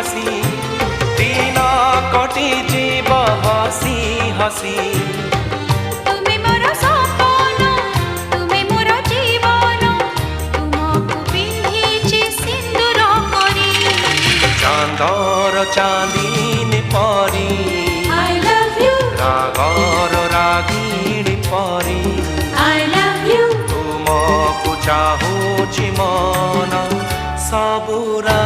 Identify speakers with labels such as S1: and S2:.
S1: हसी दिन कटी जीव हसी हसी
S2: তুমি মোর সপন তুমি মোর জীবন তুমকু পিন্ধিছি সিন্দুর করি
S1: चांदर चांदीनी परी
S2: I love you
S1: रागर रागिणी परी
S2: I love you
S1: तुमको चाहूची मन सबुरा